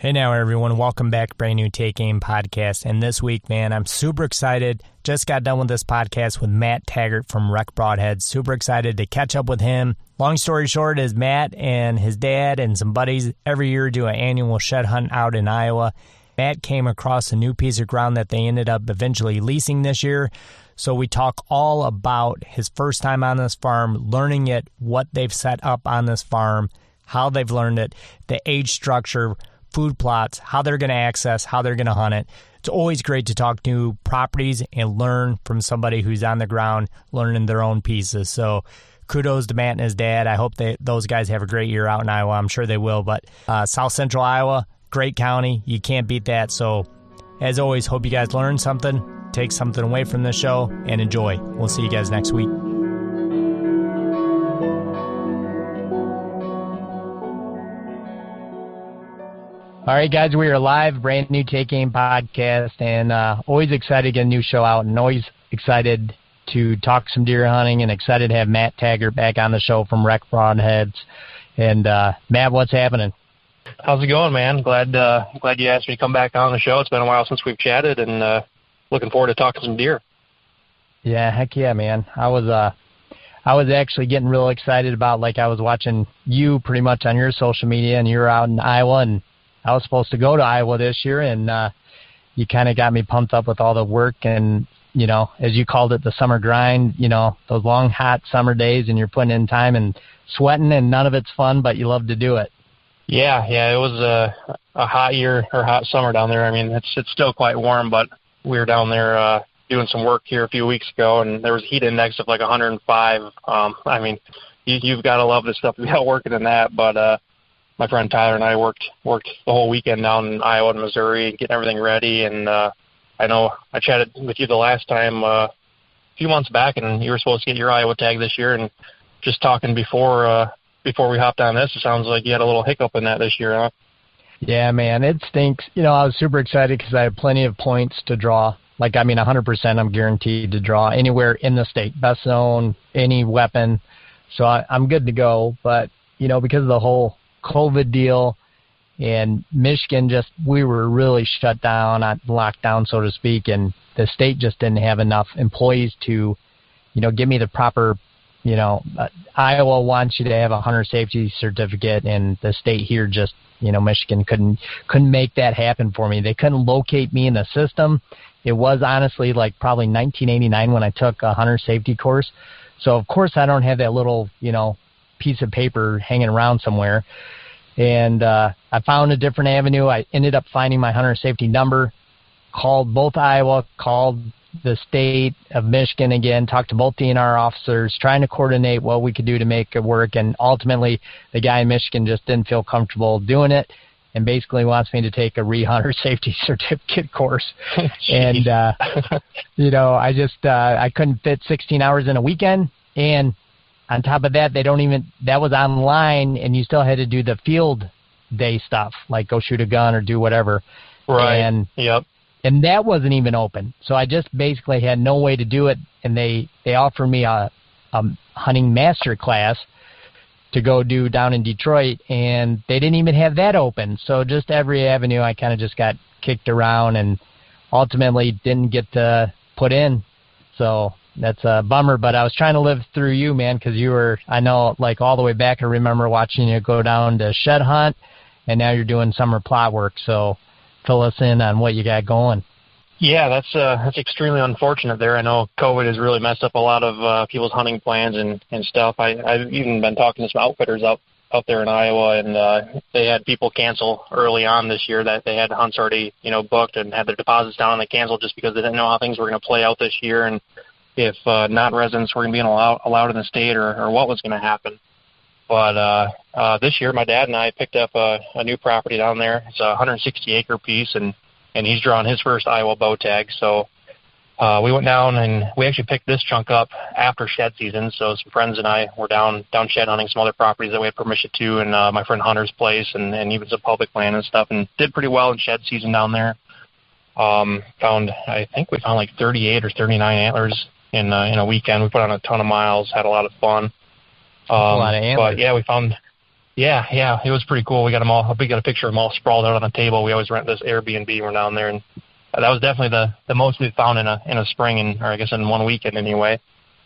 Hey now, everyone. Welcome back. Brand new Take Aim podcast. And this week, man, I'm super excited. Just got done with this podcast with Matt Tagget from Rek Broadheads. Super excited to catch up with him. Long story short is Matt and his dad and some buddies every year do an annual shed hunt out in Iowa. Matt came across a new piece of ground that they ended up eventually leasing this year. So we talk all about his first time on this farm, learning it, what they've set up on this farm, how they've learned it, the age structure, food plots, how they're going to access, how they're going to hunt it. It's always great to talk to properties and learn from somebody who's on the ground, learning their own pieces. So kudos to Matt and his dad. I hope those guys have a great year out in Iowa. I'm sure they will. But South Central Iowa, great county. You can't beat that. So as always, hope you guys learned something, take something away from this show, and enjoy. We'll see you guys next week. All right, guys, we are live, brand new Take Aim podcast, and always excited to get a new show out, and always excited to talk some deer hunting, and excited to have Matt Tagget back on the show from Rek Broadheads. And Matt, what's happening? How's it going, man? Glad you asked me to come back on the show. It's been a while since we've chatted, and looking forward to talking some deer. Yeah, heck yeah, man. I was actually getting real excited about, like, I was watching you pretty much on your social media, and you're out in Iowa, and I was supposed to go to Iowa this year, and you kind of got me pumped up with all the work and, you know, as you called it, the summer grind, you know, those long, hot summer days, and you're putting in time and sweating, and none of it's fun, but you love to do it. Yeah, it was a hot year or hot summer down there. I mean, it's still quite warm, but we were down there doing some work here a few weeks ago, and there was a heat index of like 105. I mean, you've got to love this stuff to be out working in that, but my friend Tyler and I worked the whole weekend down in Iowa and Missouri, getting everything ready. And I know I chatted with you the last time a few months back, and you were supposed to get your Iowa tag this year. And just talking before we hopped on this, it sounds like you had a little hiccup in that this year, huh? Yeah, man, it stinks. You know, I was super excited because I had plenty of points to draw. Like, I mean, 100% I'm guaranteed to draw anywhere in the state, best zone, any weapon. So I'm good to go. But, you know, because of the whole COVID deal, and Michigan we were really shut down, locked down, so to speak, and the state just didn't have enough employees to, you know, give me the proper, you know, Iowa wants you to have a hunter safety certificate, and the state here just, you know, Michigan couldn't make that happen for me. They couldn't locate me in the system. It was honestly like probably 1989 when I took a hunter safety course. So of course I don't have that little, you know, piece of paper hanging around somewhere. And I found a different avenue. I ended up finding my hunter safety number, called both Iowa, called the state of Michigan again, talked to both DNR officers, trying to coordinate what we could do to make it work. And ultimately, the guy in Michigan just didn't feel comfortable doing it and basically wants me to take a re-hunter safety certificate course. And, you know, I couldn't fit 16 hours in a weekend. And on top of that, that was online, and you still had to do the field day stuff, like go shoot a gun or do whatever. Right. And that wasn't even open. So I just basically had no way to do it, and they offered me a hunting master class to go do down in Detroit, and they didn't even have that open. So just every avenue I kind of just got kicked around and ultimately didn't get to put in. So that's a bummer, but I was trying to live through you, man, because you were, I know, like all the way back, I remember watching you go down to shed hunt, and now you're doing summer plot work. So fill us in on what you got going. Yeah, that's extremely unfortunate there. I know COVID has really messed up a lot of people's hunting plans and stuff. I've even been talking to some outfitters out there in Iowa, and they had people cancel early on this year that they had hunts already, you know, booked and had their deposits down, and they canceled just because they didn't know how things were going to play out this year, and if non-residents were going to be allowed in the state, or what was going to happen. But this year, my dad and I picked up a new property down there. It's a 160-acre piece, and he's drawing his first Iowa bow tag. So we went down, and we actually picked this chunk up after shed season. So some friends and I were down shed hunting some other properties that we had permission to, and my friend Hunter's place, and even some public land and stuff, and did pretty well in shed season down there. I think we found like 38 or 39 antlers in a weekend. We put on a ton of miles, had a lot of fun. A lot of antlers. But yeah, we found Yeah, it was pretty cool. We got them all. We got a picture of them all sprawled out on a table. We always rent this Airbnb. We're down there, and that was definitely the most we've found in a spring, or I guess in one weekend anyway.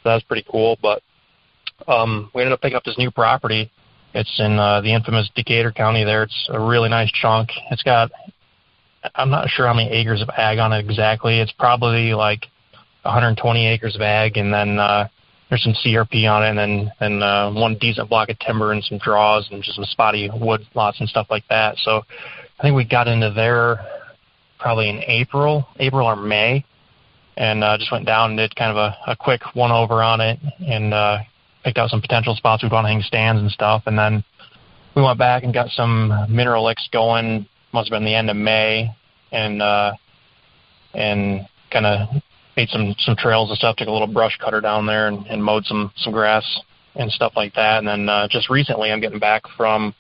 So that was pretty cool. But we ended up picking up this new property. It's in the infamous Decatur County there. It's a really nice chunk. It's got, I'm not sure how many acres of ag on it exactly. It's probably like 120 acres of ag, and then there's some CRP on it, and then one decent block of timber and some draws and just some spotty wood lots and stuff like that. So I think we got into there probably in April or May, and just went down and did kind of a quick one-over on it, and picked out some potential spots we'd want to hang stands and stuff. And then we went back and got some mineral licks going, must have been the end of May, and kind of made some trails and stuff, took a little brush cutter down there and mowed some grass and stuff like that. And then just recently I'm getting back from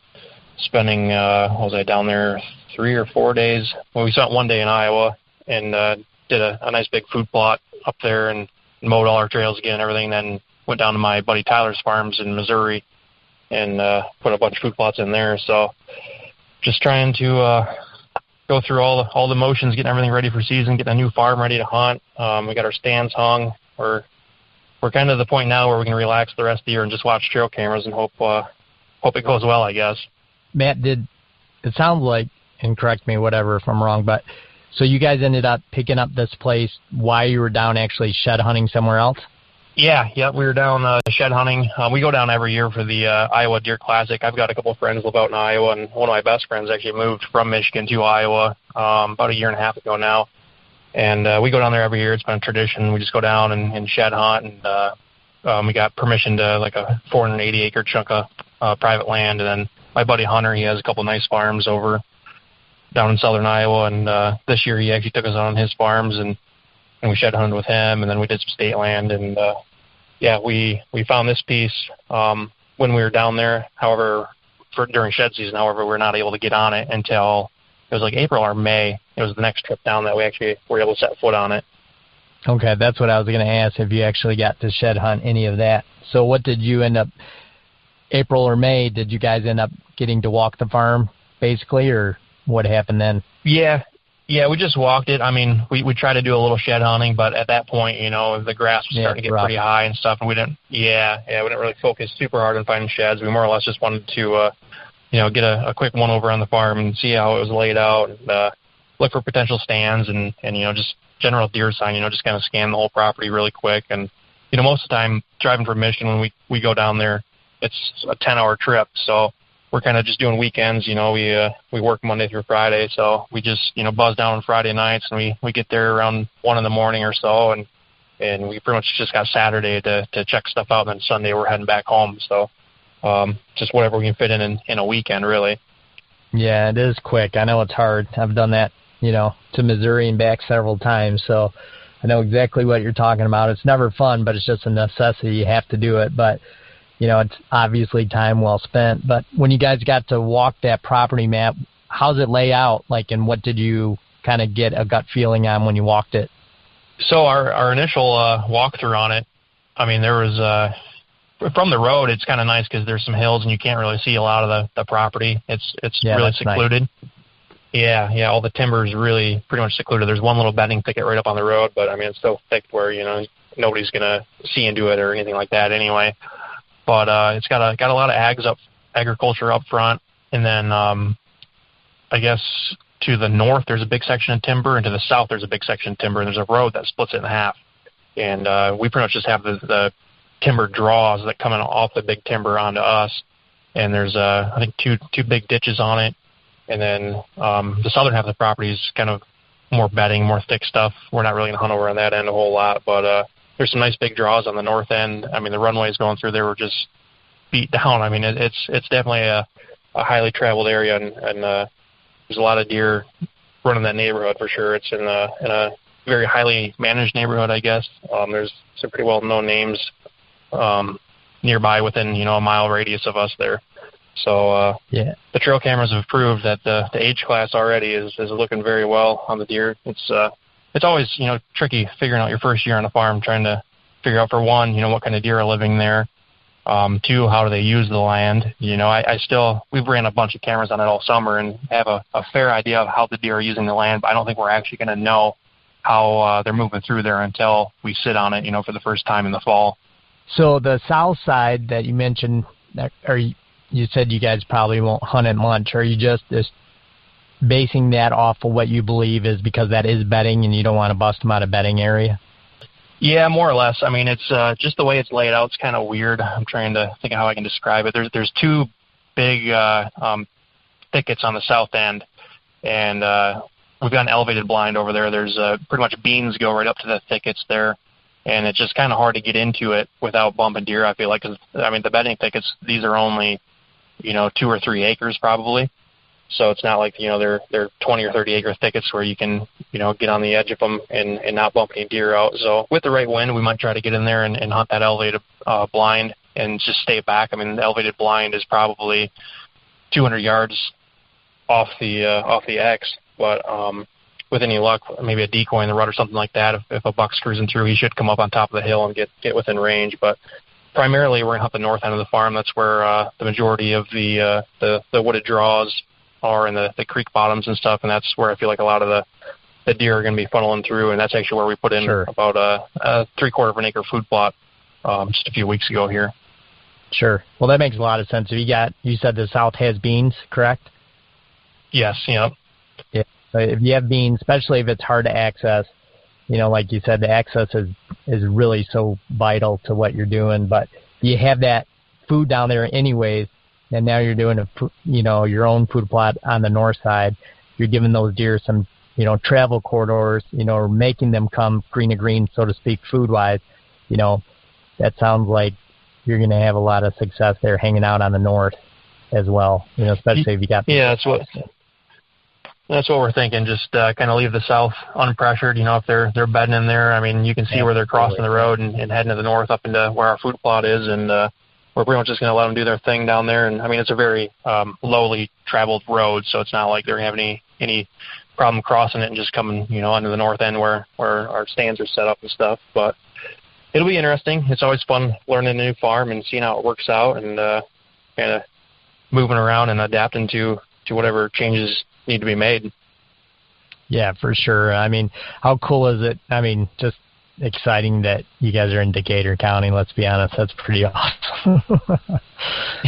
spending, what was I down there, 3 or 4 days? Well, we spent 1 day in Iowa and did a nice big food plot up there and mowed all our trails again and everything. Then went down to my buddy Tyler's farms in Missouri and put a bunch of food plots in there. So just trying to go through all the motions, getting everything ready for season, getting a new farm ready to hunt. We got our stands hung. We're kind of at the point now where we can relax the rest of the year and just watch trail cameras and hope it goes well, I guess. Matt, it sounds like, and correct me, whatever, if I'm wrong, but so you guys ended up picking up this place while you were down actually shed hunting somewhere else? Yeah, we were down shed hunting. We go down every year for the Iowa Deer Classic. I've got a couple of friends live out in Iowa, and one of my best friends actually moved from Michigan to Iowa about 1.5 years ago now. And we go down there every year. It's been a tradition. We just go down and shed hunt, and we got permission to like a 480-acre chunk of private land. And then my buddy Hunter, he has a couple of nice farms over down in southern Iowa, and this year he actually took us on his farms, and we shed hunted with him, and then we did some state land, and we found this piece when we were down there. However, during shed season, however, we were not able to get on it until it was like April or May. It was the next trip down that we actually were able to set foot on it. Okay, that's what I was going to ask, if you actually got to shed hunt any of that. So what did you end up, April or May, did you guys end up getting to walk the farm basically, or what happened then? Yeah, we just walked it. I mean, we tried to do a little shed hunting, but at that point, the grass was starting to get pretty high and stuff, and we didn't really focus super hard on finding sheds. We more or less just wanted to, get a quick one over on the farm and see how it was laid out, and look for potential stands, and just general deer sign, just kind of scan the whole property really quick. And, most of the time driving from Michigan, when we go down there, it's a 10-hour trip, so we're kind of just doing weekends. We work Monday through Friday, so we just buzz down on Friday nights, and we get there around 1 a.m. or so, and we pretty much just got Saturday to check stuff out, and then Sunday we're heading back home. So just whatever we can fit in a weekend, really. Yeah, it is quick. I know it's hard. I've done that, to Missouri and back several times, so I know exactly what you're talking about. It's never fun, but it's just a necessity. You have to do it, but it's obviously time well spent. But when you guys got to walk that property, Matt, how's it lay out? Like, and what did you kind of get a gut feeling on when you walked it? So our initial walkthrough on it, I mean, there was from the road, it's kind of nice because there's some hills and you can't really see a lot of the property. It's really secluded. Nice. Yeah, all the timber is really pretty much secluded. There's one little bedding thicket right up on the road, but I mean, it's so thick where nobody's gonna see into it or anything like that anyway. But it's got a lot of agriculture up front, and then I guess to the north there's a big section of timber, and to the south there's a big section of timber, and there's a road that splits it in half. And we pretty much just have the timber draws that come in off the big timber onto us, and there's I think two big ditches on it, and then the southern half of the property is kind of more bedding, more thick stuff. We're not really gonna hunt over on that end a whole lot, but there's some nice big draws on the north end. I mean, the runways going through there were just beat down. I mean, it's definitely a highly traveled area, and there's a lot of deer running that neighborhood for sure. It's in a very highly managed neighborhood, I guess. There's some pretty well-known names nearby within a mile radius of us there. So the trail cameras have proved that the age class already is looking very well on the deer. It's always, tricky figuring out your first year on a farm, trying to figure out, for one, what kind of deer are living there, Two, how do they use the land? We've ran a bunch of cameras on it all summer and have a fair idea of how the deer are using the land, but I don't think we're actually going to know how they're moving through there until we sit on it, for the first time in the fall. So the south side that you mentioned, you said you guys probably won't hunt it much. Are you just basing that off of what you believe is because that is bedding and you don't want to bust them out of bedding area? Yeah, more or less. I mean, it's just the way it's laid out. It's kind of weird. I'm trying to think of how I can describe it. There's two big thickets on the south end, and we've got an elevated blind over there. There's pretty much beans go right up to the thickets there, and it's just kind of hard to get into it without bumping deer, I feel like. Cause, I mean, the bedding thickets, these are only, 2 or 3 acres probably. So it's not like, they're 20 or 30 acre thickets where you can, get on the edge of them and not bump any deer out. So with the right wind, we might try to get in there and hunt that elevated blind and just stay back. I mean, the elevated blind is probably 200 yards off the X, but with any luck, maybe a decoy in the rut or something like that, if a buck's cruising through, he should come up on top of the hill and get within range. But primarily, we're going to hunt the north end of the farm. That's where the majority of the wooded draws are, in the creek bottoms and stuff, and that's where I feel like a lot of the deer are going to be funneling through, and that's actually where we put in about a 3/4 of an acre food plot just a few weeks ago here. Sure. Well, that makes a lot of sense. You said the south has beans, correct? Yes, yeah. Yeah. So if you have beans, especially if it's hard to access, like you said, the access is really so vital to what you're doing, but you have that food down there anyways. And now you're doing your own food plot on the north side. You're giving those deer some, travel corridors, or making them come green to green, so to speak, food-wise. That sounds like you're going to have a lot of success there hanging out on the north as well, especially if you got... Yeah, that's what we're thinking. Just kind of leave the south unpressured. If they're bedding in there, I mean, you can see where they're crossing the road and heading to the north up into where our food plot is, and we're pretty much just going to let them do their thing down there. And I mean, it's a very lowly traveled road, so it's not like they're having any problem crossing it and just coming, onto the north end where our stands are set up and stuff. But it'll be interesting. It's always fun learning a new farm and seeing how it works out, and kind of moving around and adapting to whatever changes need to be made. Yeah, for sure. I mean, how cool is it? I mean, just exciting that you guys are in Decatur County. Let's be honest, that's pretty awesome.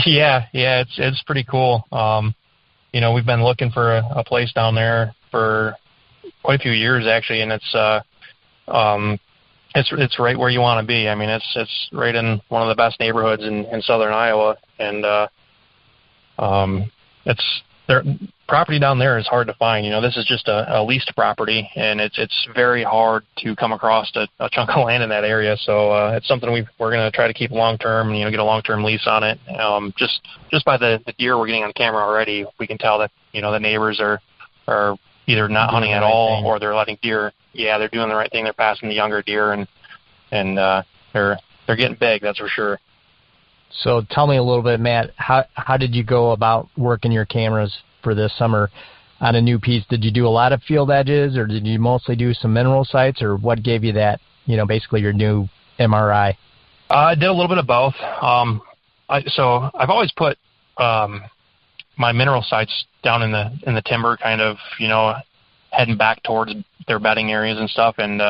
Yeah, it's pretty cool. We've been looking for a place down there for quite a few years actually, and it's right where you want to be. I mean, it's right in one of the best neighborhoods in southern Iowa, and it's there. Property down there is hard to find. This is just a leased property, and it's very hard to come across a chunk of land in that area. So it's something we're going to try to keep long term, and get a long term lease on it. Just by the deer we're getting on camera already, we can tell that the neighbors are either not hunting at all, or they're letting deer. Yeah, they're doing the right thing. They're passing the younger deer, and they're getting big. That's for sure. So tell me a little bit, Matt. How did you go about working your cameras for this summer on a new piece? Did you do a lot of field edges, or did you mostly do some mineral sites, or what gave you that, basically your new MRI? I did a little bit of both. So I've always put my mineral sites down in the timber, kind of, heading back towards their bedding areas and stuff, and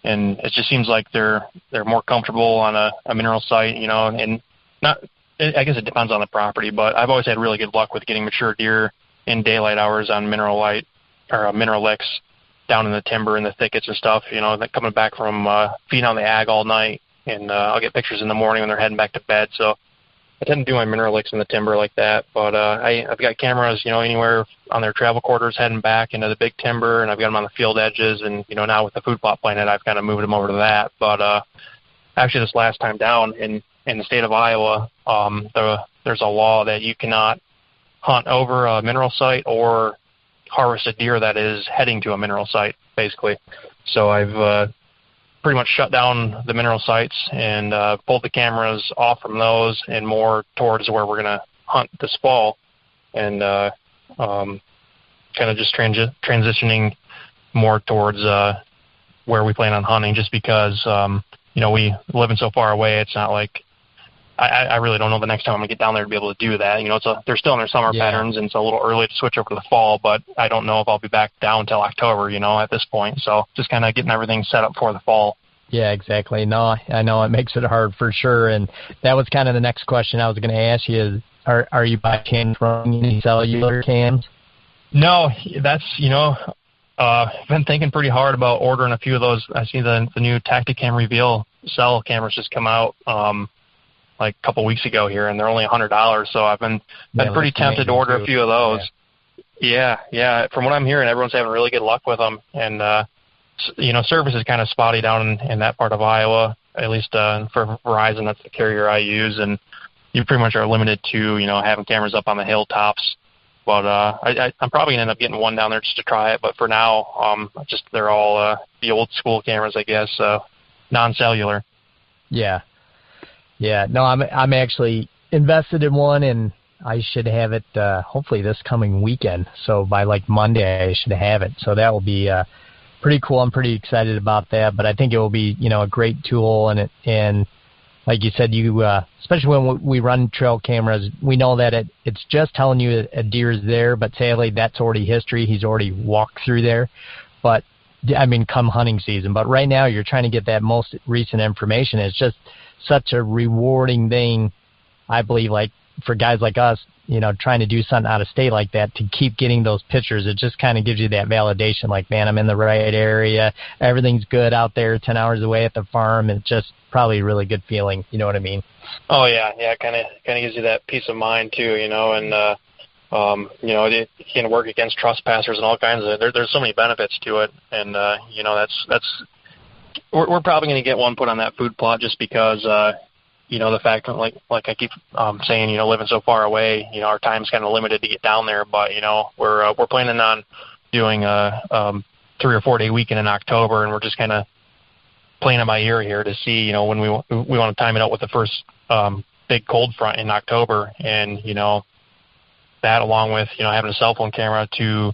it just seems like they're more comfortable on a mineral site, and not. I guess it depends on the property, but I've always had really good luck with getting mature deer in daylight hours on mineral licks down in the timber and the thickets and stuff. Coming back from feeding on the ag all night, and I'll get pictures in the morning when they're heading back to bed. So I tend to do my mineral licks in the timber like that. But I've got cameras, anywhere on their travel quarters heading back into the big timber, and I've got them on the field edges. And now with the food plot planted, I've kind of moved them over to that. But actually, this last time down in the state of Iowa, there's a law that you cannot hunt over a mineral site or harvest a deer that is heading to a mineral site, basically. So I've pretty much shut down the mineral sites and pulled the cameras off from those and more towards where we're going to hunt this fall, and kind of just transitioning more towards where we plan on hunting, just because we living so far away, it's not like I really don't know the next time I'm going to get down there to be able to do that. You know, they're still in their summer patterns, and it's a little early to switch over to the fall, but I don't know if I'll be back down until October, you know, at this point. So just kind of getting everything set up for the fall. Yeah, exactly. No, I know it makes it hard for sure. And that was kind of the next question I was going to ask you is, are you by chance running any cellular cams? No, that's, you know, I've been thinking pretty hard about ordering a few of those. I see the new Tacticam Reveal cell cameras just come out like a couple weeks ago here, and they're only $100. So I've been pretty tempted to order a few of those. Yeah. From what I'm hearing, everyone's having really good luck with them, and you know, service is kind of spotty down in that part of Iowa, at least for Verizon. That's the carrier I use, and you pretty much are limited to, you know, having cameras up on the hilltops. But I'm probably going to end up getting one down there just to try it. But for now, they're all the old school cameras, I guess, non-cellular. Yeah. No, I'm actually invested in one, and I should have it hopefully this coming weekend. So by like Monday, I should have it. So that will be pretty cool. I'm pretty excited about that. But I think it will be, you know, a great tool, and like you said, especially when we run trail cameras, we know that it's just telling you a deer is there, but sadly that's already history. He's already walked through there. But, I mean, come hunting season. But right now you're trying to get that most recent information. It's just such a rewarding thing, I believe, like for guys like us, you know, trying to do something out of state like that, to keep getting those pictures. It just kind of gives you that validation, like, man, I'm in the right area. Everything's good out there 10 hours away at the farm. It's just probably a really good feeling. You know what I mean? Oh, yeah. It kind of gives you that peace of mind, too, you know, and, you know, you can work against trespassers and all kinds of, there's so many benefits to it. And, you know, we're probably going to get one put on that food plot just because, you know, the fact, like I keep saying, you know, living so far away, you know, our time's kind of limited to get down there. But, you know, we're planning on doing a 3 or 4 day weekend in October, and we're just kind of playing it by ear here to see, you know, when we want to time it out with the first big cold front in October. And, you know, that along with, you know, having a cell phone camera to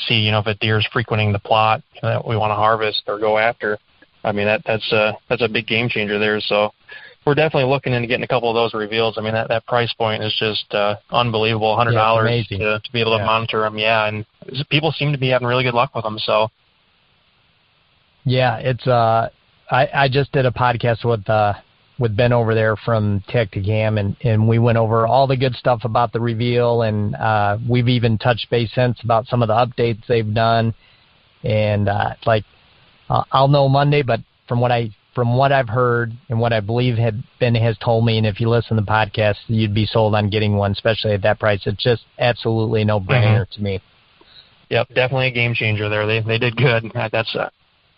see, you know, if a deer is frequenting the plot, you know, that we want to harvest or go after. I mean, that's a big game changer there. So we're definitely looking into getting a couple of those reveals. I mean, that price point is just unbelievable, $100 to be able to monitor them. Yeah, and people seem to be having really good luck with them. So, yeah, it's I just did a podcast with Ben over there from Tacticam, and we went over all the good stuff about the reveal, and we've even touched base since about some of the updates they've done. And I'll know Monday, but from what I've heard and what I believe Ben has told me, and if you listen to the podcast, you'd be sold on getting one, especially at that price. It's just absolutely no-brainer to me. Yep, definitely a game changer there. They did good. That's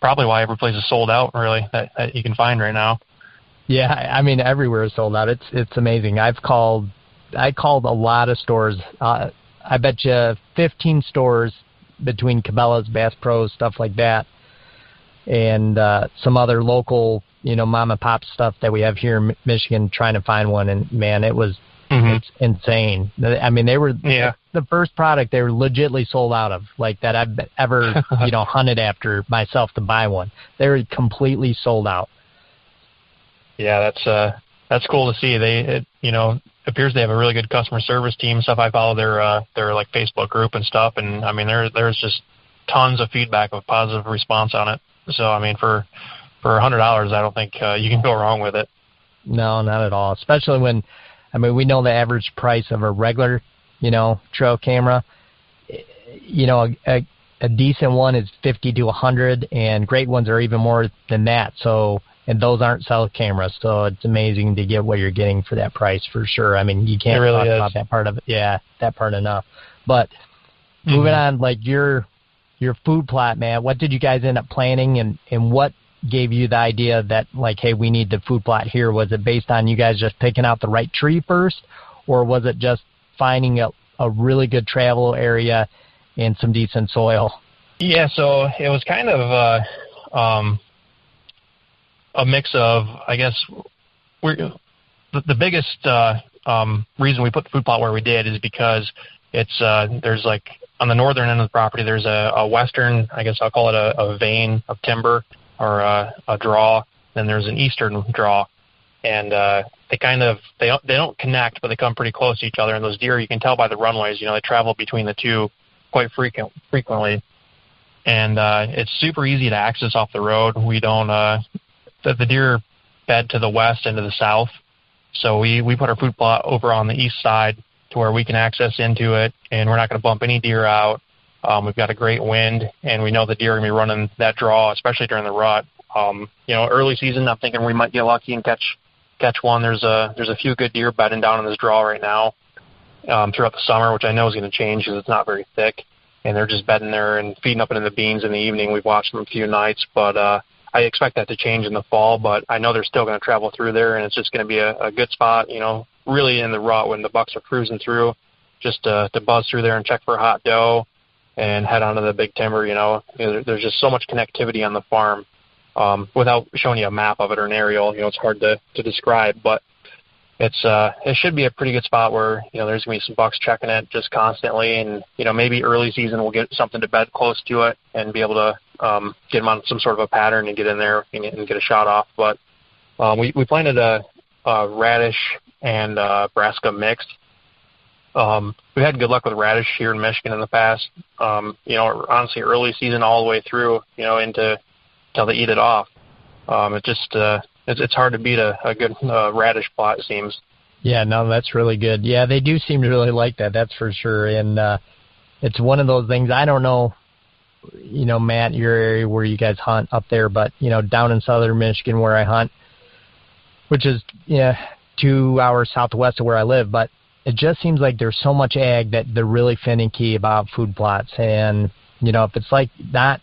probably why every place is sold out, really, that you can find right now. Yeah, I mean, everywhere is sold out. It's amazing. I called a lot of stores. I bet you 15 stores between Cabela's, Bass Pro, stuff like that, and some other local, you know, mom and pop stuff that we have here in Michigan, trying to find one. And man, it's insane. I mean, they were the first product they were legitly sold out of, like, that I've ever you know, hunted after myself to buy one. They were completely sold out. Yeah, that's cool to see. It you know, appears they have a really good customer service team and stuff. I follow their like Facebook group and stuff, and I mean, there's just tons of feedback of positive response on it. So, I mean, for $100, I don't think you can go wrong with it. No, not at all. Especially when, I mean, we know the average price of a regular, you know, trail camera. You know, a decent one is $50 to $100, and great ones are even more than that. So, and those aren't cell cameras. So it's amazing to get what you're getting for that price, for sure. I mean, you can't talk about that part of it. Yeah, that part enough. But moving on, like your food plot, man, what did you guys end up planning, and what gave you the idea that, like, hey, we need the food plot here? Was it based on you guys just picking out the right tree first, or was it just finding a really good travel area and some decent soil? Yeah, so it was kind of a mix of, I guess, the biggest reason we put the food plot where we did is because it's there's, like, on the northern end of the property, there's a western, I guess I'll call it a vein of timber, or a draw. Then there's an eastern draw. And they don't connect, but they come pretty close to each other. And those deer, you can tell by the runways, they travel between the two quite frequently. And it's super easy to access off the road. We don't the deer bed to the west and to the south, so we put our food plot over on the east side to where we can access into it, and we're not going to bump any deer out. We've got a great wind, and we know the deer are going to be running that draw, especially during the rut. Early season, I'm thinking we might get lucky and catch one. There's a few good deer bedding down in this draw right now throughout the summer, which I know is going to change because it's not very thick, and they're just bedding there and feeding up into the beans in the evening. We've watched them a few nights, but I expect that to change in the fall, but I know they're still going to travel through there, and it's just going to be a good spot, really in the rut when the bucks are cruising through, just to buzz through there and check for a hot doe and head onto the big timber. There's just so much connectivity on the farm. Without showing you a map of it or an aerial, it's hard to describe, but it should be a pretty good spot where, there's going to be some bucks checking it just constantly, and, maybe early season we'll get something to bed close to it and be able to get them on some sort of a pattern and get in there and get a shot off. But we planted a radish and brassica mix. We've had good luck with radish here in Michigan in the past. Honestly, early season all the way through, into till they eat it off. It's hard to beat a good radish plot, it seems. Yeah, no, that's really good. Yeah, they do seem to really like that, that's for sure. And it's one of those things, I don't know, Matt, your area where you guys hunt up there, but, down in southern Michigan where I hunt, which is 2 hours southwest of where I live, but it just seems like there's so much ag that they're really finicky about food plots. And, if it's like not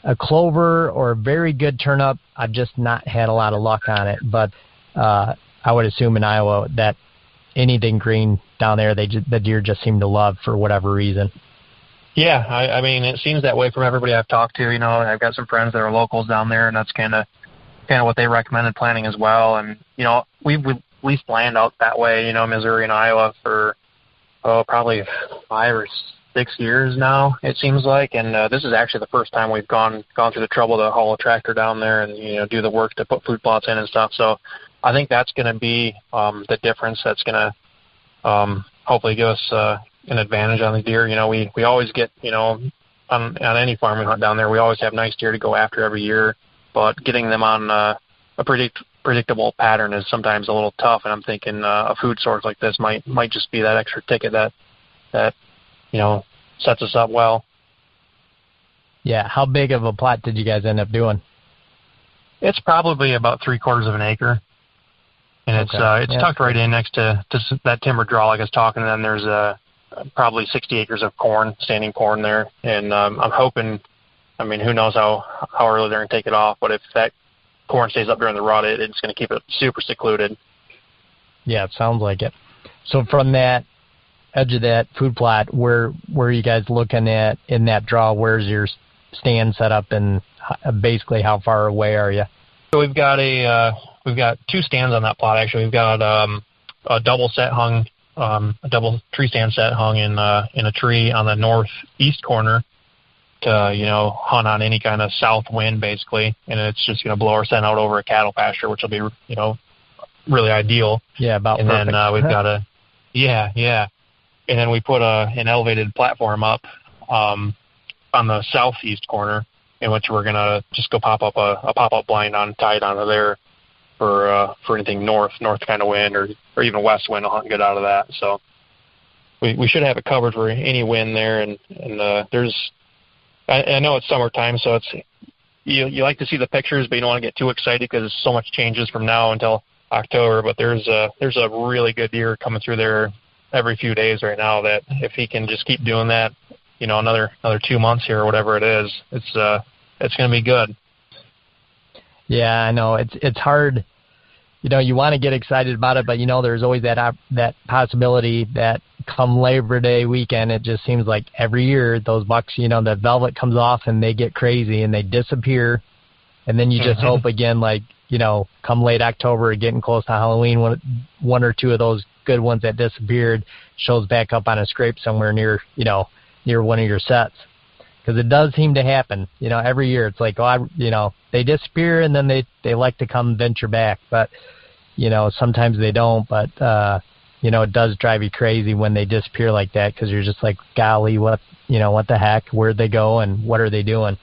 a clover or a very good turnip, I've just not had a lot of luck on it. But I would assume in Iowa that anything green down there, the deer just seem to love for whatever reason. Yeah, I mean, it seems that way from everybody I've talked to. I've got some friends that are locals down there, and that's kind of what they recommended planting as well. And, we've leased land out that way, Missouri and Iowa for, probably 5 or 6 years now, it seems like. And this is actually the first time we've gone through the trouble to haul a tractor down there and, do the work to put food plots in and stuff. So I think that's going to be the difference that's going to hopefully give us an advantage on the deer. We always get, on any farm we hunt down there, we always have nice deer to go after every year, but getting them on a predictable pattern is sometimes a little tough. And I'm thinking a food source like this might just be that extra ticket that sets us up well. Yeah. How big of a plot did you guys end up doing? It's probably about 3/4 of an acre. And it's tucked right in next to that timber draw like I was talking, and then there's probably 60 acres of corn, standing corn there. And I'm hoping, who knows how early they're going to take it off, but if that corn stays up during the rut, it's going to keep it super secluded. Yeah, it sounds like it. So from that edge of that food plot, where are you guys looking at in that draw? Where's your stand set up, and basically how far away are you? So we've got 2 stands on that plot, actually. We've got a double tree stand set hung in a tree on the northeast corner to, hunt on any kind of south wind, basically. And it's just going to blow our scent out over a cattle pasture, which will be, really ideal. Yeah, about and perfect. Then we've got yeah. And then we put an elevated platform up on the southeast corner, in which we're going to just go pop up a pop-up blind tied onto there for anything north kind of wind or even west wind will hunt good out of that. So we should have it covered for any wind there. And there's, I know it's summertime, so it's you like to see the pictures, but you don't want to get too excited because so much changes from now until October. But there's a really good deer coming through there every few days right now that if he can just keep doing that, another 2 months here or whatever it is, it's going to be good. Yeah, I know it's hard. You want to get excited about it, but there's always that possibility that come Labor Day weekend, it just seems like every year those bucks, the velvet comes off and they get crazy and they disappear, and then you just hope again, like come late October, getting close to Halloween, one or two of those good ones that disappeared shows back up on a scrape somewhere near one of your sets. Because it does seem to happen, every year. It's like, they disappear and then they like to come venture back. But sometimes they don't, but, it does drive you crazy when they disappear like that, because you're just like, golly, what the heck? Where'd they go and what are they doing?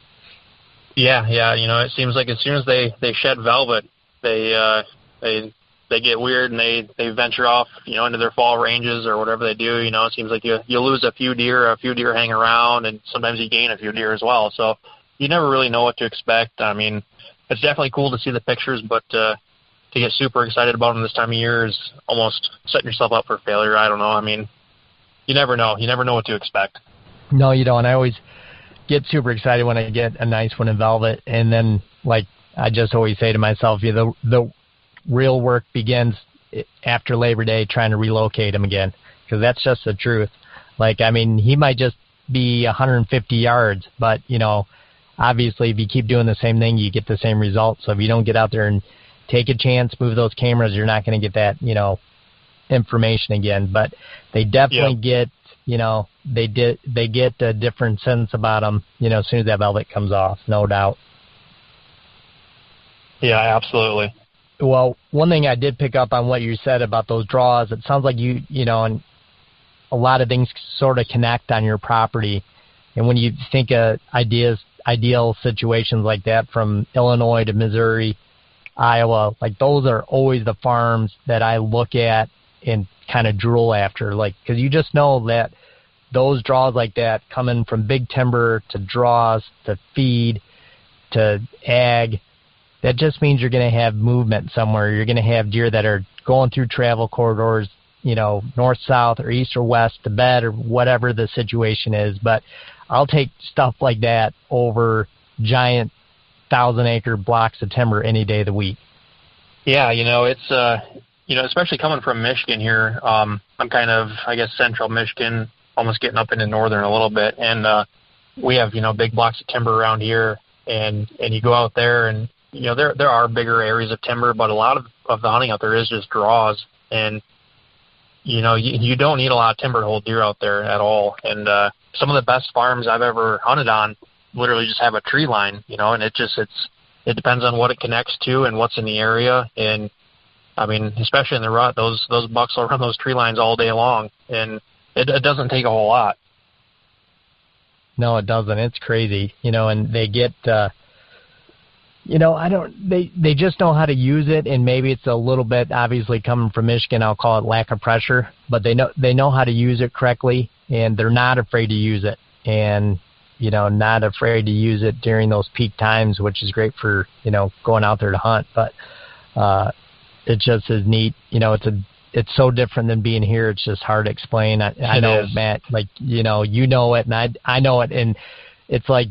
Yeah. It seems like as soon as they shed velvet, they get weird and they venture off, into their fall ranges or whatever they do. It seems like you lose a few deer hang around, and sometimes you gain a few deer as well. So you never really know what to expect. I mean, it's definitely cool to see the pictures, but to get super excited about them this time of year is almost setting yourself up for failure. I don't know. I mean, you never know. You never know what to expect. No, you don't. I always get super excited when I get a nice one in velvet, and then, like, I just always say to myself, the real work begins after Labor Day, trying to relocate him again, because that's just the truth. Like, I mean, he might just be 150 yards, but, obviously if you keep doing the same thing, you get the same results. So if you don't get out there and take a chance, move those cameras, you're not going to get that, information again. But they definitely get, they get a different sense about them, as soon as that velvet comes off, no doubt. Yeah, absolutely. Well, one thing I did pick up on what you said about those draws, it sounds like and a lot of things sort of connect on your property. And when you think of ideal situations like that, from Illinois to Missouri, Iowa, like, those are always the farms that I look at and kind of drool after, like, because you just know that those draws like that, coming from big timber to draws to feed to ag, that just means you're going to have movement somewhere. You're going to have deer that are going through travel corridors, north, south, or east or west to bed, or whatever the situation is. But I'll take stuff like that over giant 1,000-acre blocks of timber any day of the week. Yeah, it's especially coming from Michigan here. I'm kind of, I guess, central Michigan, almost getting up into northern a little bit, and we have big blocks of timber around here, and you go out there and there are bigger areas of timber, but a lot of the hunting out there is just draws, and you don't need a lot of timber to hold deer out there at all. And some of the best farms I've ever hunted on literally just have a tree line, and it depends on what it connects to and what's in the area. And I mean, especially in the rut, those bucks will run those tree lines all day long, and it doesn't take a whole lot. No, it doesn't. It's crazy, and they get. They just know how to use it, and maybe it's a little bit, obviously coming from Michigan, I'll call it lack of pressure, but they know how to use it correctly, and they're not afraid to use it, and not afraid to use it during those peak times, which is great for going out there to hunt. But it just is neat. It's so different than being here. It's just hard to explain. I know, Matt, like you know it, and I know it, and it's like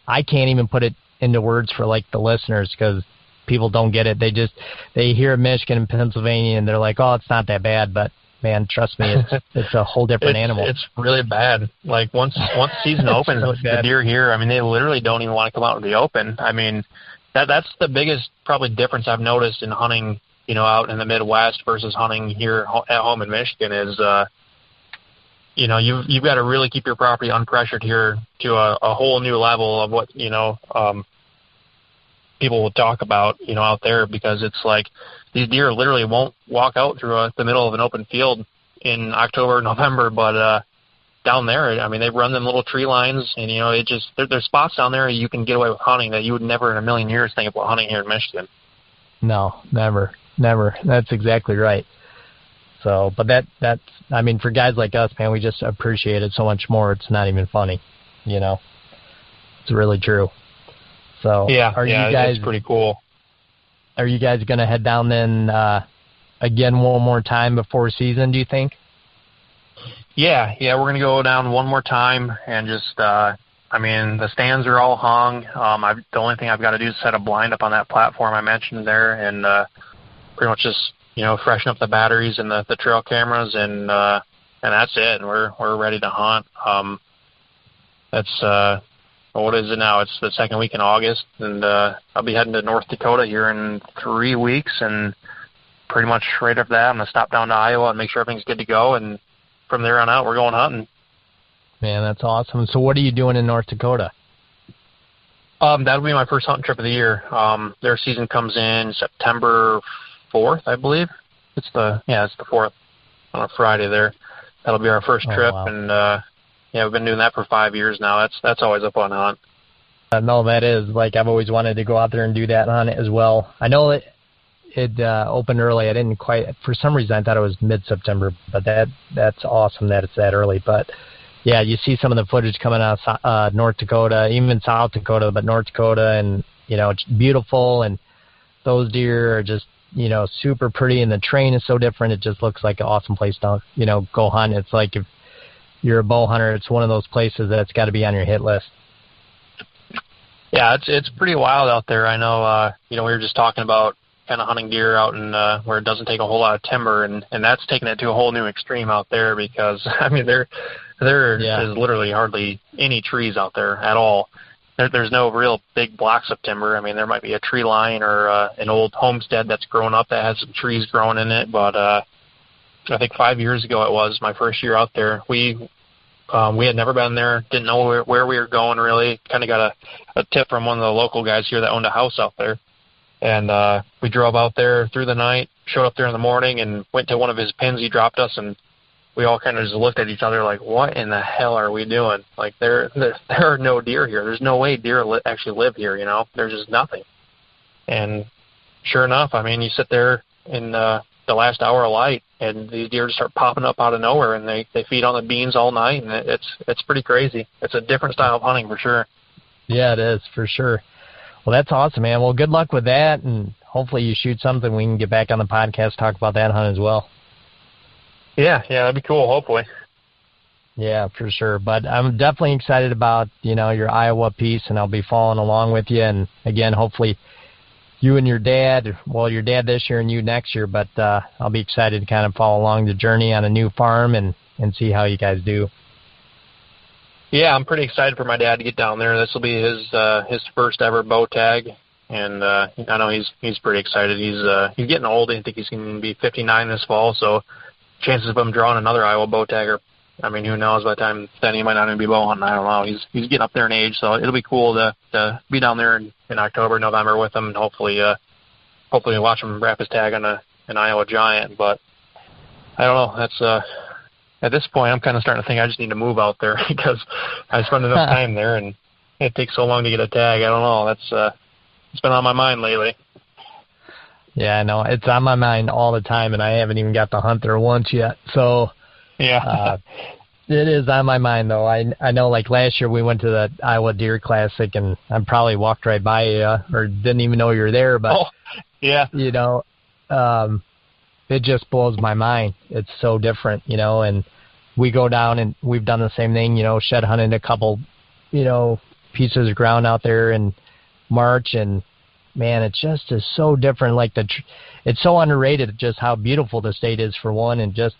I can't even put it into words for, like, the listeners, because people don't get it. They hear Michigan and Pennsylvania and they're like, oh, it's not that bad. But man, trust me, it's a whole different animal. It's really bad. Like, once season opens, so the deer here, I mean, they literally don't even want to come out in the open. I mean, that's the biggest probably difference I've noticed in hunting, out in the Midwest versus hunting here at home in Michigan is, you've got to really keep your property unpressured here to a whole new level of what, people will talk about, out there, because it's like these deer literally won't walk out through the middle of an open field in October, November, but down there, I mean, they run them little tree lines, and, there's spots down there you can get away with hunting that you would never in a million years think about hunting here in Michigan. No, never. That's exactly right. So, but that's, I mean, for guys like us, man, we just appreciate it so much more. It's not even funny, It's really true. So, you guys, it's pretty cool. Are you guys going to head down then again one more time before season, do you think? Yeah, we're going to go down one more time and just, the stands are all hung. The only thing I've got to do is set a blind up on that platform I mentioned there, and pretty much just, freshen up the batteries and the trail cameras, and that's it. And we're ready to hunt. That's what is it now? It's the second week in August, and I'll be heading to North Dakota here in 3 weeks, and pretty much right after that, I'm gonna stop down to Iowa and make sure everything's good to go, and from there on out, we're going hunting. Man, that's awesome. So what are you doing in North Dakota? That'll be my first hunting trip of the year. Their season comes in September 4th, I believe. It's the 4th on a Friday there. That'll be our first trip, wow. and we've been doing that for 5 years now. That's always a fun hunt. No, that is, like, I've always wanted to go out there and do that hunt as well. I know it opened early. I didn't quite, for some reason, I thought it was mid-September, but that's awesome that it's that early. But, yeah, you see some of the footage coming out of North Dakota, even South Dakota, but North Dakota, and, it's beautiful, and those deer are just, super pretty, and the terrain is so different. It just looks like an awesome place to, go hunt. It's like if you're a bow hunter, it's one of those places that's got to be on your hit list. Yeah, it's pretty wild out there. I know, we were just talking about kind of hunting deer out in where it doesn't take a whole lot of timber, and that's taking it to a whole new extreme out there because, I mean, there is literally hardly any trees out there at all. There's no real big blocks of timber. I mean, there might be a tree line or an old homestead that's grown up that has some trees growing in it, but I think 5 years ago it was my first year out there. We had never been there, didn't know where we were going really. Kind of got a tip from one of the local guys here that owned a house out there. And we drove out there through the night, showed up there in the morning, and went to one of his pins he dropped us, and we all kind of just looked at each other like, what in the hell are we doing? Like, there are no deer here. There's no way deer actually live here, There's just nothing. And sure enough, I mean, you sit there in the last hour of light, and these deer just start popping up out of nowhere, and they feed on the beans all night, and it's pretty crazy. It's a different style of hunting for sure. Yeah, it is, for sure. Well, that's awesome, man. Well, good luck with that, and hopefully you shoot something. We can get back on the podcast, talk about that hunt as well. Yeah, that'd be cool, hopefully. Yeah, for sure. But I'm definitely excited about, your Iowa piece, and I'll be following along with you. And, again, hopefully you and your dad this year and you next year, but I'll be excited to kind of follow along the journey on a new farm and see how you guys do. Yeah, I'm pretty excited for my dad to get down there. This will be his first ever bow tag, and I know he's pretty excited. He's getting old. I think he's going to be 59 this fall, so chances of him drawing another Iowa bow tag are, I mean, who knows? By the time then he might not even be bow hunting. I don't know. He's getting up there in age, so it'll be cool to be down there in October, November with him, and hopefully watch him wrap his tag on an Iowa giant. But I don't know. That's at this point, I'm kind of starting to think I just need to move out there because I spend enough time there, and it takes so long to get a tag. I don't know. That's it's been on my mind lately. Yeah, I know. It's on my mind all the time, and I haven't even got to hunt there once yet. So yeah, it is on my mind, though. I know, like last year we went to the Iowa Deer Classic, and I probably walked right by you or didn't even know you were there. But, yeah, it just blows my mind. It's so different, and we go down and we've done the same thing, shed hunted a couple, pieces of ground out there in March, and man, it just is so different. Like it's so underrated just how beautiful the state is for one, and just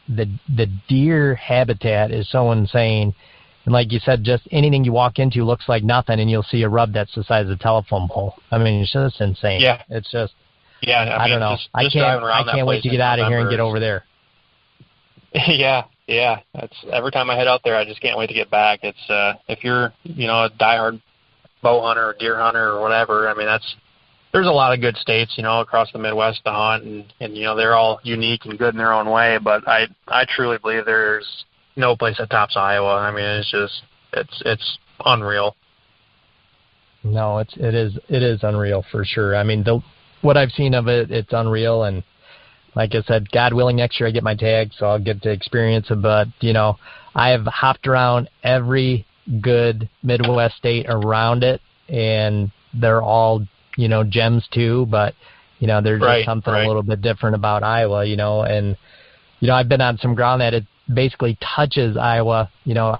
the deer habitat is so insane. And like you said, just anything you walk into looks like nothing, and you'll see a rub that's the size of a telephone pole. I mean, it's just insane. Yeah, it's just. Yeah, I don't know. I can't wait to get out of here and get over there. Yeah. That's every time I head out there, I just can't wait to get back. It's if you're a diehard bow hunter or deer hunter or whatever. I mean, there's a lot of good states across the Midwest to hunt, and they're all unique and good in their own way. But I truly believe there's no place that tops Iowa. I mean, it's unreal. No, it is unreal for sure. I mean, what I've seen of it, it's unreal. And like I said, God willing, next year I get my tag, so I'll get to experience it. But, I have hopped around every good Midwest state around it, and they're all, gems too. But, there's just something a little bit different about Iowa, and, I've been on some ground that it basically touches Iowa,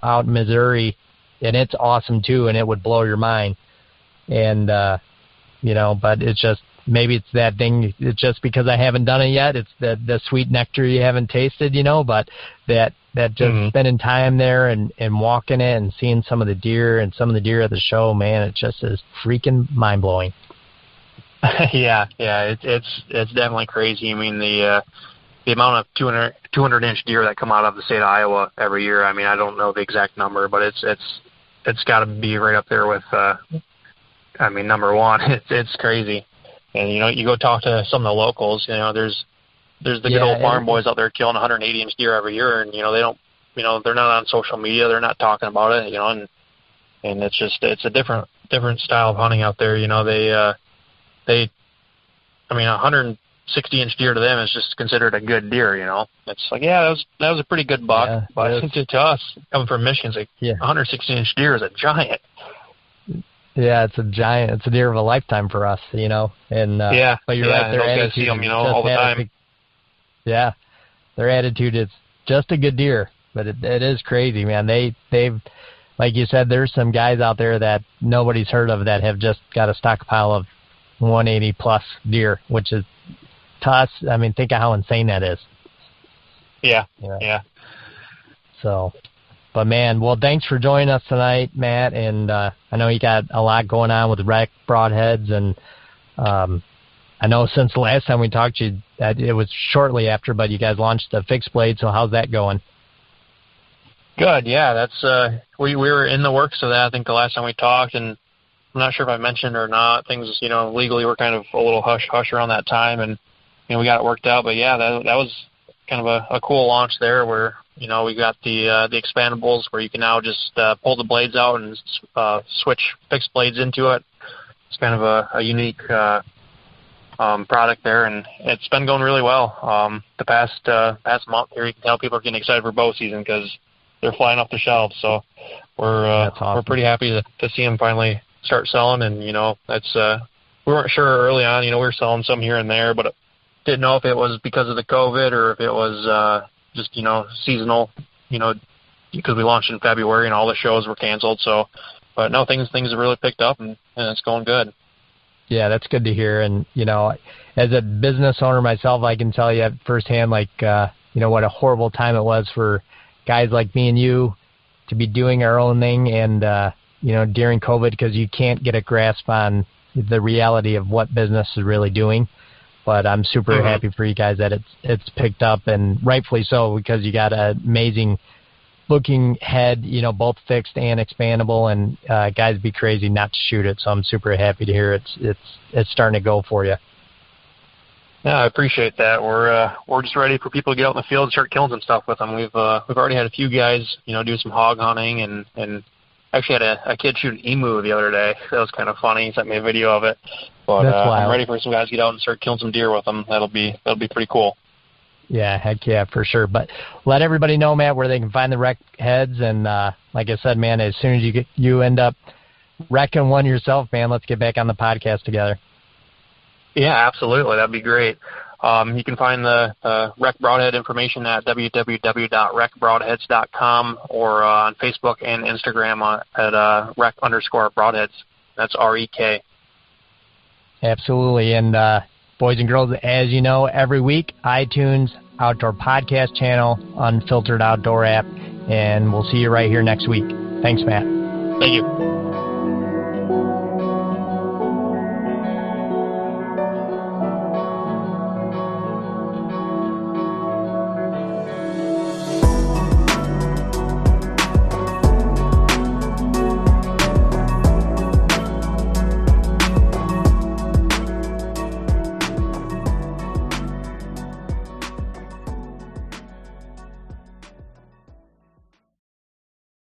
out in Missouri, and it's awesome too, and it would blow your mind. And, but it's just, maybe it's that thing. It's just because I haven't done it yet. It's the sweet nectar you haven't tasted, but that just spending time there and walking it and seeing some of the deer and some of the deer at the show, man, it just is freaking mind blowing. Yeah, it's definitely crazy. I mean, the amount of 200-inch deer that come out of the state of Iowa every year. I mean, I don't know the exact number, but it's got to be right up there with. Number one. It's crazy. And you go talk to some of the locals. There's the good old farm boys out there killing 180-inch deer every year, and they don't, they're not on social media, they're not talking about it, and it's a different style of hunting out there. They 160-inch deer to them is just considered a good deer. It's like, that was a pretty good buck, but to us coming from Michigan, it's like 160-inch deer is a giant. Yeah, it's a giant. It's a deer of a lifetime for us, And but you're right. Their attitude, see them, all the time. Their attitude is just a good deer, but it is crazy, man. They've, like you said, there's some guys out there that nobody's heard of that have just got a stockpile of 180 plus deer, which is to us. I mean, think of how insane that is. Yeah. So. But, man, well, thanks for joining us tonight, Matt. And I know you got a lot going on with Rek Broadheads. And I know since the last time we talked to you, it was shortly after, but you guys launched the fixed blade. So how's that going? Good, yeah. That's we were in the works of that, I think, the last time we talked. And I'm not sure if I mentioned or not. Things, legally were kind of a little hush-hush around that time. And, we got it worked out. But, yeah, that was kind of a cool launch there where, we got the expandables where you can now just pull the blades out and switch fixed blades into it. It's kind of a unique product there, and it's been going really well. The past month here, you can tell people are getting excited for bow season because they're flying off the shelves. So we're awesome. We're pretty happy to see them finally start selling. And that's we weren't sure early on. We were selling some here and there, but didn't know if it was because of the COVID or if it was just seasonal, because we launched in February and all the shows were canceled. So, but no, things have really picked up and it's going good. Yeah, that's good to hear. And as a business owner myself, I can tell you firsthand, what a horrible time it was for guys like me and you to be doing our own thing and during COVID, because you can't get a grasp on the reality of what business is really doing. But I'm super happy for you guys that it's picked up, and rightfully so, because you got an amazing looking head, both fixed and expandable, and guys be crazy not to shoot it. So I'm super happy to hear it's starting to go for you. Yeah, I appreciate that. We're just ready for people to get out in the field and start killing some stuff with them. We've already had a few guys, do some hog hunting, and actually had a kid shoot an emu the other day. That was kind of funny. He sent me a video of it. But I'm ready for some guys to get out and start killing some deer with them. That'll be pretty cool. Yeah, heck yeah, for sure. But let everybody know, Matt, where they can find the Rek heads. And like I said, man, as soon as you end up wrecking one yourself, man, let's get back on the podcast together. Yeah, absolutely. That'd be great. You can find the Rek Broadhead information at www.rekbroadheads.com or on Facebook and Instagram at Rek_Broadheads. That's REK. Absolutely. And boys and girls, as you know, every week, iTunes, Outdoor Podcast Channel, Unfiltered Outdoor app, and we'll see you right here next week. Thanks, Matt. Thank you.